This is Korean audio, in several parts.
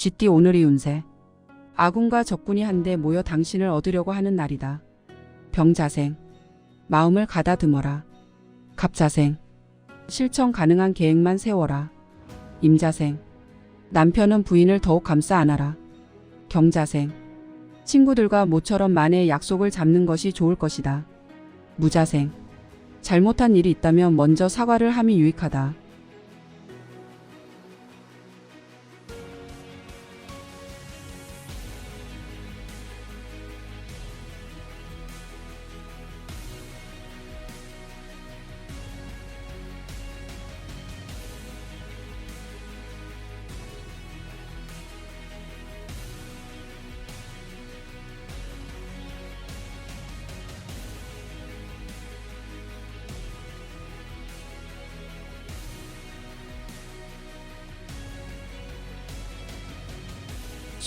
쥐띠 오늘이 운세. 아군과 적군이 한데 모여 당신을 얻으려고 하는 날이다. 병자생. 마음을 가다듬어라. 갑자생. 실천 가능한 계획만 세워라. 임자생. 남편은 부인을 더욱 감싸 안아라. 경자생. 친구들과 모처럼 만에 약속을 잡는 것이 좋을 것이다. 무자생. 잘못한 일이 있다면 먼저 사과를 함이 유익하다.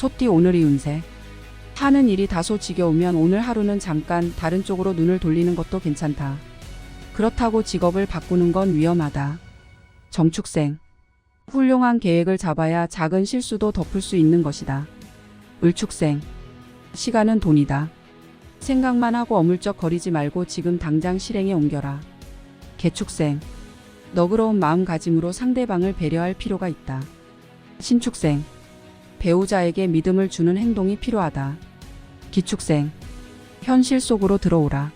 소띠 오늘이 운세. 하는 일이 다소 지겨우면 오늘 하루는 잠깐 다른 쪽으로 눈을 돌리는 것도 괜찮다. 그렇다고 직업을 바꾸는 건 위험하다. 정축생. 훌륭한 계획을 잡아야 작은 실수도 덮을 수 있는 것이다. 을축생. 시간은 돈이다. 생각만 하고 어물쩍 거리지 말고 지금 당장 실행에 옮겨라. 개축생. 너그러운 마음가짐으로 상대방을 배려할 필요가 있다. 신축생. 배우자에게 믿음을 주는 행동이 필요하다. 기축생. 현실 속으로 들어오라.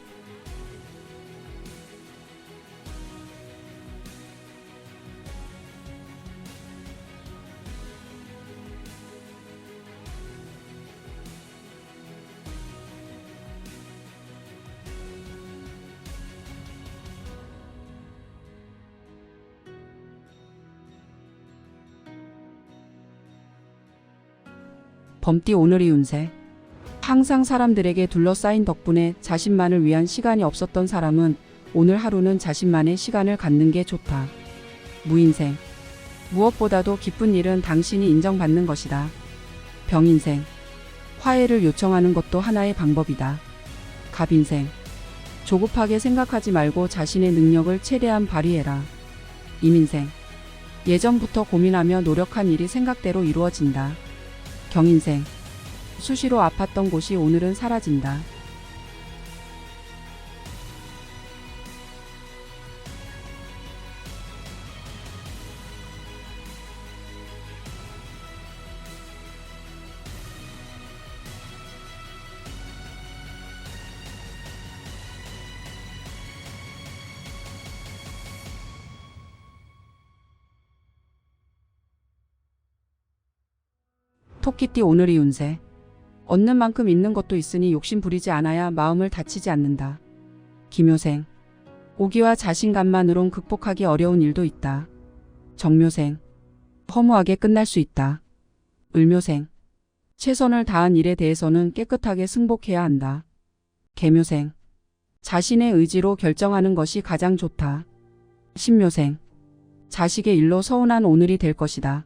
범띠 오늘이 운세. 항상 사람들에게 둘러싸인 덕분에 자신만을 위한 시간이 없었던 사람은 오늘 하루는 자신만의 시간을 갖는 게 좋다. 무인생. 무엇보다도 기쁜 일은 당신이 인정받는 것이다. 병인생. 화해를 요청하는 것도 하나의 방법이다. 갑인생. 조급하게 생각하지 말고 자신의 능력을 최대한 발휘해라. 임인생. 예전부터 고민하며 노력한 일이 생각대로 이루어진다. 경인생. 수시로 아팠던 곳이 오늘은 사라진다. 토끼띠 오늘이 운세. 얻는 만큼 있는 것도 있으니 욕심 부리지 않아야 마음을 다치지 않는다. 기묘생. 오기와 자신감만으론 극복하기 어려운 일도 있다. 정묘생. 허무하게 끝날 수 있다. 을묘생. 최선을 다한 일에 대해서는 깨끗하게 승복해야 한다. 계묘생. 자신의 의지로 결정하는 것이 가장 좋다. 신묘생. 자식의 일로 서운한 오늘이 될 것이다.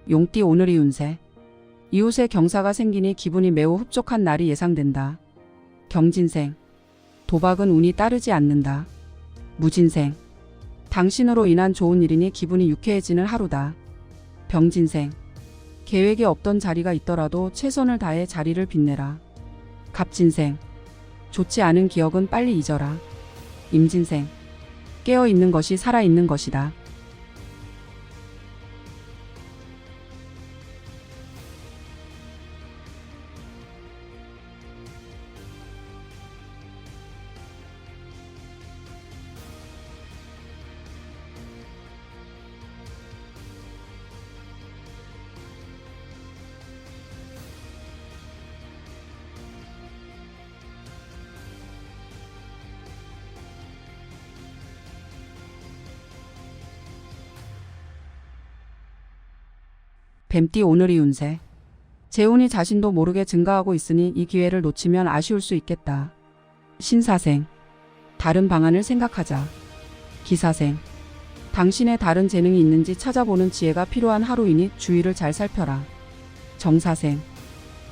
용띠 오늘이 운세. 이웃에 경사가 생기니 기분이 매우 흡족한 날이 예상된다. 경진생. 도박은 운이 따르지 않는다. 무진생. 당신으로 인한 좋은 일이니 기분이 유쾌해지는 하루다. 병진생. 계획에 없던 자리가 있더라도 최선을 다해 자리를 빛내라. 갑진생. 좋지 않은 기억은 빨리 잊어라. 임진생. 깨어있는 것이 살아있는 것이다. 뱀띠 오늘의 운세. 재운이 자신도 모르게 증가하고 있으니 이 기회를 놓치면 아쉬울 수 있겠다. 신사생. 다른 방안을 생각하자. 기사생. 당신의 다른 재능이 있는지 찾아보는 지혜가 필요한 하루이니 주의를 잘 살펴라. 정사생.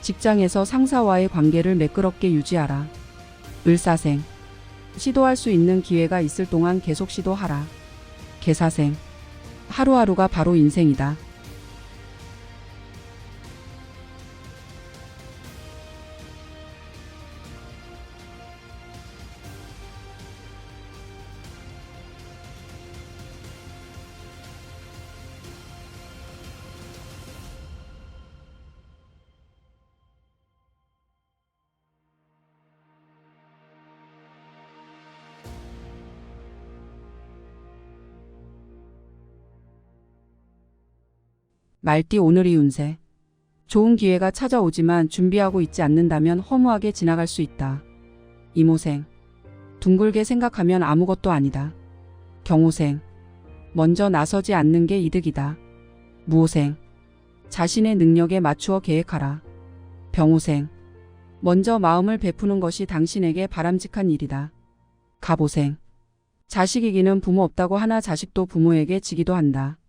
직장에서 상사와의 관계를 매끄럽게 유지하라. 을사생. 시도할 수 있는 기회가 있을 동안 계속 시도하라. 계사생. 하루하루가 바로 인생이다. 말띠 오늘의 운세. 좋은 기회가 찾아오지만 준비하고 있지 않는다면 허무하게 지나갈 수 있다. 이모생. 둥글게 생각하면 아무것도 아니다. 경호생. 먼저 나서지 않는 게 이득이다. 무호생. 자신의 능력에 맞추어 계획하라. 병호생. 먼저 마음을 베푸는 것이 당신에게 바람직한 일이다. 갑오생. 자식 이기는 부모 없다고 하나 자식도 부모에게 지기도 한다.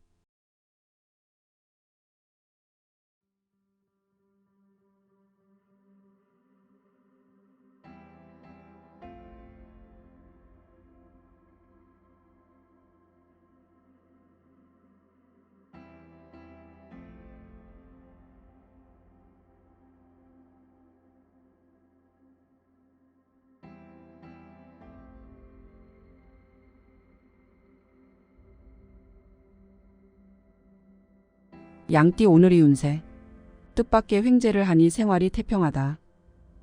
양띠 오늘의 운세. 뜻밖의 횡재를 하니 생활이 태평하다.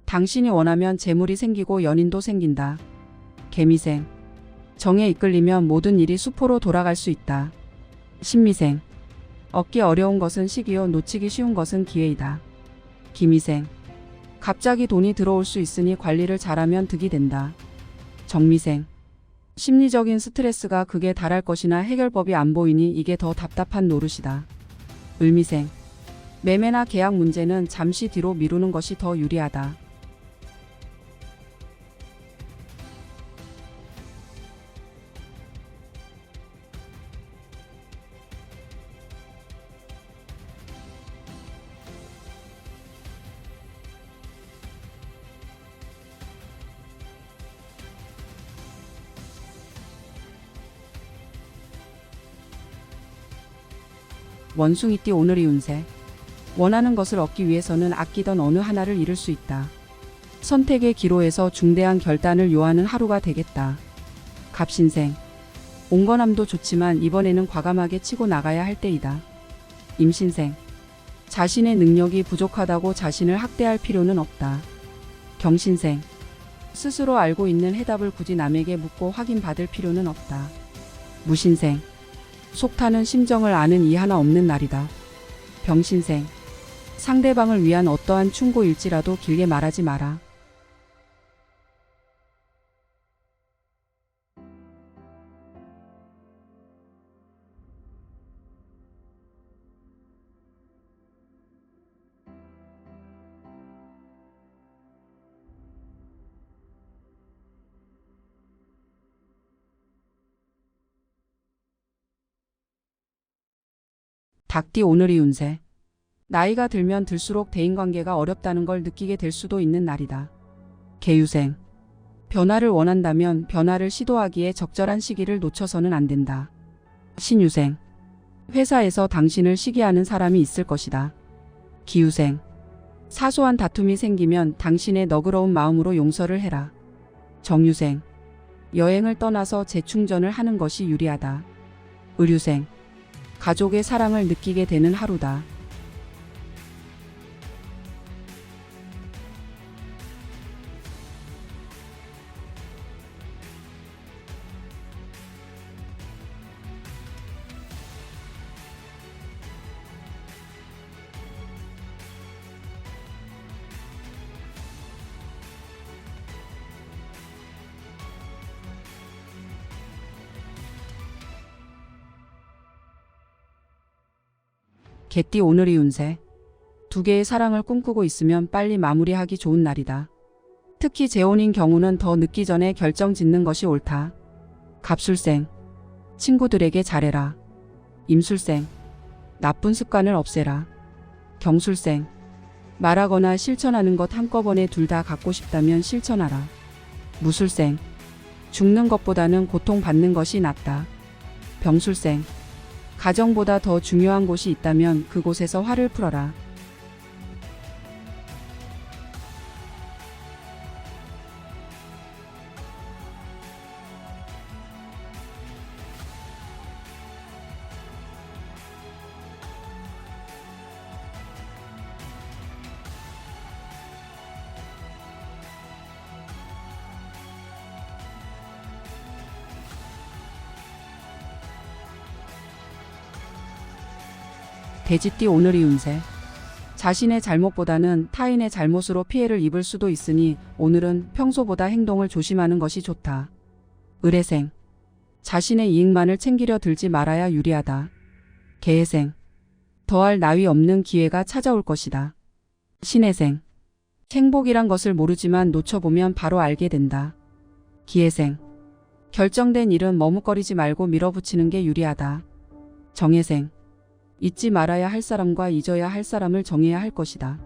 당신이 원하면 재물이 생기고 연인도 생긴다. 개미생. 정에 이끌리면 모든 일이 수포로 돌아갈 수 있다. 신미생. 얻기 어려운 것은 시기요 놓치기 쉬운 것은 기회이다. 기미생. 갑자기 돈이 들어올 수 있으니 관리를 잘하면 득이 된다. 정미생. 심리적인 스트레스가 극에 달할 것이나 해결법이 안 보이니 이게 더 답답한 노릇이다. 을미생. 매매나 계약 문제는 잠시 뒤로 미루는 것이 더 유리하다. 원숭이띠 오늘의 운세. 원하는 것을 얻기 위해서는 아끼던 어느 하나를 잃을 수 있다. 선택의 기로에서 중대한 결단을 요하는 하루가 되겠다. 갑신생. 온건함도 좋지만 이번에는 과감하게 치고 나가야 할 때이다. 임신생. 자신의 능력이 부족하다고 자신을 학대할 필요는 없다. 경신생. 스스로 알고 있는 해답을 굳이 남에게 묻고 확인받을 필요는 없다. 무신생. 속 타는 심정을 아는 이 하나 없는 날이다. 병신생. 상대방을 위한 어떠한 충고일지라도 길게 말하지 마라. 닭띠 오늘의 운세. 나이가 들면 들수록 대인관계가 어렵다는 걸 느끼게 될 수도 있는 날이다. 개유생. 변화를 원한다면 변화를 시도하기에 적절한 시기를 놓쳐서는 안 된다. 신유생. 회사에서 당신을 시기하는 사람이 있을 것이다. 기유생. 사소한 다툼이 생기면 당신의 너그러운 마음으로 용서를 해라. 정유생. 여행을 떠나서 재충전을 하는 것이 유리하다. 의류생. 가족의 사랑을 느끼게 되는 하루다. 개띠 오늘의 운세. 두 개의 사랑을 꿈꾸고 있으면 빨리 마무리하기 좋은 날이다. 특히 재혼인 경우는 더 늦기 전에 결정 짓는 것이 옳다. 갑술생. 친구들에게 잘해라. 임술생. 나쁜 습관을 없애라. 경술생. 말하거나 실천하는 것 한꺼번에 둘 다 갖고 싶다면 실천하라. 무술생. 죽는 것보다는 고통받는 것이 낫다. 병술생. 가정보다 더 중요한 곳이 있다면 그곳에서 화를 풀어라. 돼지띠 오늘의 운세. 자신의 잘못보다는 타인의 잘못으로 피해를 입을 수도 있으니 오늘은 평소보다 행동을 조심하는 것이 좋다. 을해생. 자신의 이익만을 챙기려 들지 말아야 유리하다. 개해생. 더할 나위 없는 기회가 찾아올 것이다. 신해생. 행복이란 것을 모르지만 놓쳐보면 바로 알게 된다. 기해생. 결정된 일은 머뭇거리지 말고 밀어붙이는 게 유리하다. 정해생. 잊지 말아야 할 사람과 잊어야 할 사람을 정해야 할 것이다.